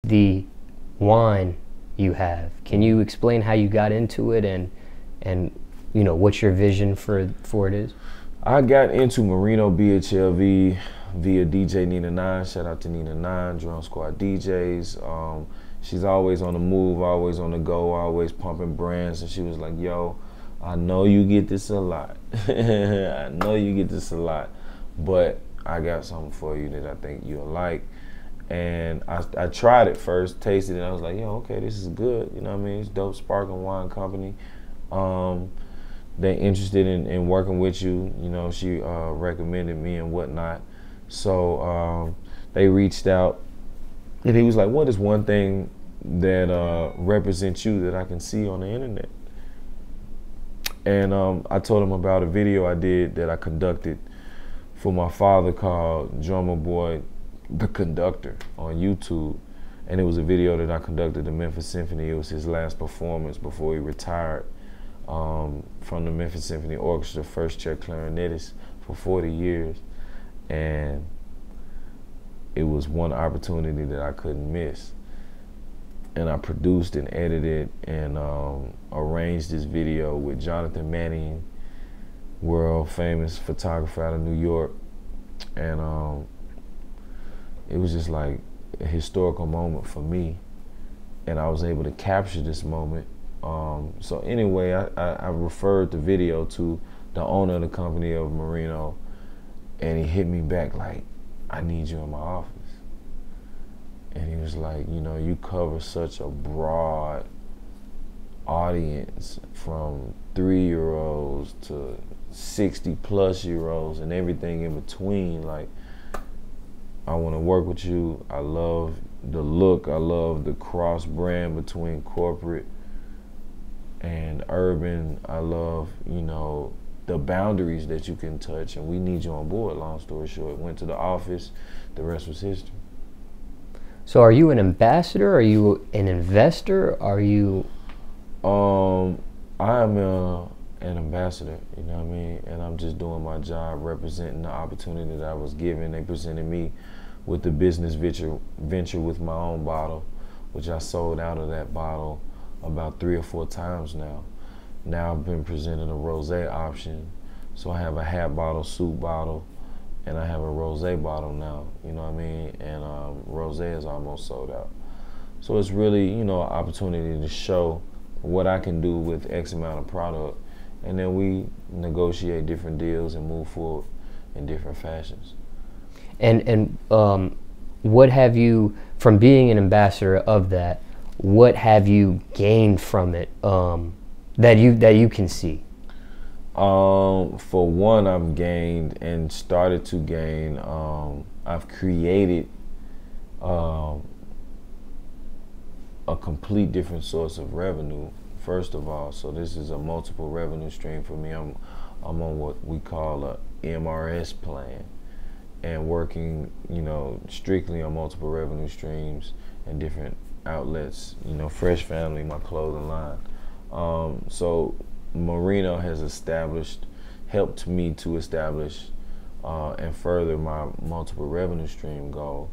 the wine you have. Can you explain how you got into it and you know what your vision for it is? I got into Moreno BHLV via DJ Nina 9. Shout out to Nina 9, Drum Squad DJs. She's always on the move, always on the go, always pumping brands. And she was like, yo, I know you get this a lot. I know you get this a lot, but I got something for you that I think you'll like. And I tried it first, tasted it, and I was like, yo, okay, this is good. You know what I mean? It's dope sparkling wine company. They interested in working with you. You know, she recommended me and whatnot. So they reached out, and he was like, what is one thing that represents you that I can see on the internet? And I told him about a video I did that I conducted for my father called Drumma Boy, the Conductor, on YouTube. And it was a video that I conducted the Memphis Symphony. It was his last performance before he retired from the Memphis Symphony Orchestra, first chair clarinetist for 40 years. And it was one opportunity that I couldn't miss. And I produced and edited and arranged this video with Jonathan Manning, world famous photographer out of New York. And it was just like a historical moment for me. And I was able to capture this moment. So anyway, I referred the video to the owner of the company of Moreno, and he hit me back like, I need you in my office. And he was like, you know, you cover such a broad audience, from 3-year-olds to 60-plus-year-olds and everything in between. Like, I want to work with you. I love the look. I love the cross brand between corporate and urban. I love, you know, the boundaries that you can touch, and we need you on board. Long story short, went to the office. The rest was history. So are you an ambassador? Are you an investor? Are you? I am an ambassador, you know what I mean? And I'm just doing my job representing the opportunity that I was given. They presented me with the business venture with my own bottle, which I sold out of that bottle about 3 or 4 times now. Now I've been presented a rosé option. So I have a hat bottle, soup bottle, and I have a rosé bottle now, you know what I mean? And rosé is almost sold out. So it's really, you know, an opportunity to show what I can do with X amount of product, and then we negotiate different deals and move forward in different fashions. And what have you, from being an ambassador of that, what have you gained from it that you can see? For one, I've gained and started to gain, I've created a complete different source of revenue, first of all. So this is a multiple revenue stream for me. I'm on what we call a MRS plan, and working, you know, strictly on multiple revenue streams and different outlets, you know, Fresh Family, my clothing line. So Moreno has helped me to establish and further my multiple revenue stream goal,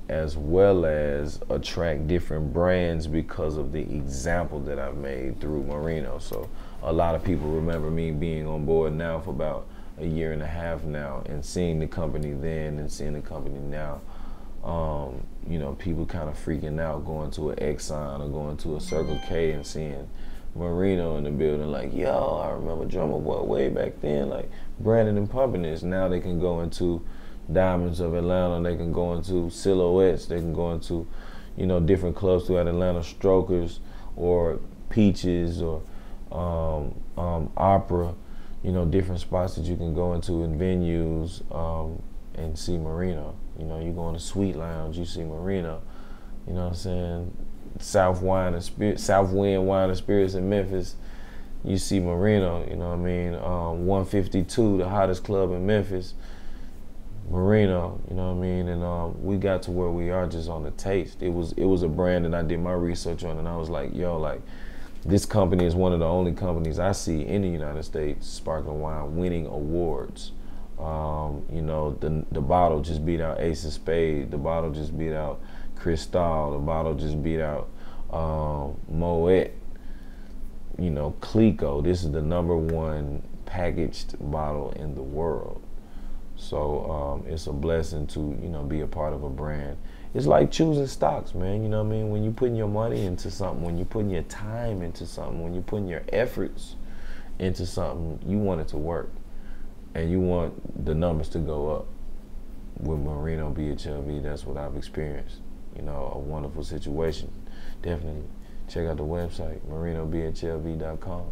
as well as attract different brands because of the example that I've made through Moreno. So a lot of people remember me being on board now for about 1.5 years now, and seeing the company then and seeing the company now. You know, people kind of freaking out going to an Exxon or going to a Circle K and seeing Moreno in the building, like, yo, I remember Drumma Boy way back then, like branding and pumping this. Now they can go into Diamonds of Atlanta, they can go into Silhouettes, they can go into, you know, different clubs throughout Atlanta, Strokers or Peaches or Opera, you know, different spots that you can go into in venues and see Moreno. You know, you go in the Sweet Lounge, you see Moreno. You know what I'm saying? South Wind Wine and Spirits in Memphis, you see Moreno. You know what I mean? 152, the hottest club in Memphis, Moreno. You know what I mean? And we got to where we are just on the taste. It was a brand that I did my research on, and I was like, yo, like, this company is one of the only companies I see in the United States, sparkling wine, winning awards. You know, the bottle just beat out Ace of Spades. The bottle just beat out Cristal, the bottle just beat out Moet. You know, Clico, this is the #1 packaged bottle in the world. So it's a blessing to, you know, be a part of a brand. It's like choosing stocks, man. You know what I mean? When you're putting your money into something, when you're putting your time into something, when you're putting your efforts into something, you want it to work. And you want the numbers to go up. With Moreno BHLV, that's what I've experienced. You know, a wonderful situation. Definitely check out the website, MorenoBHLV.com.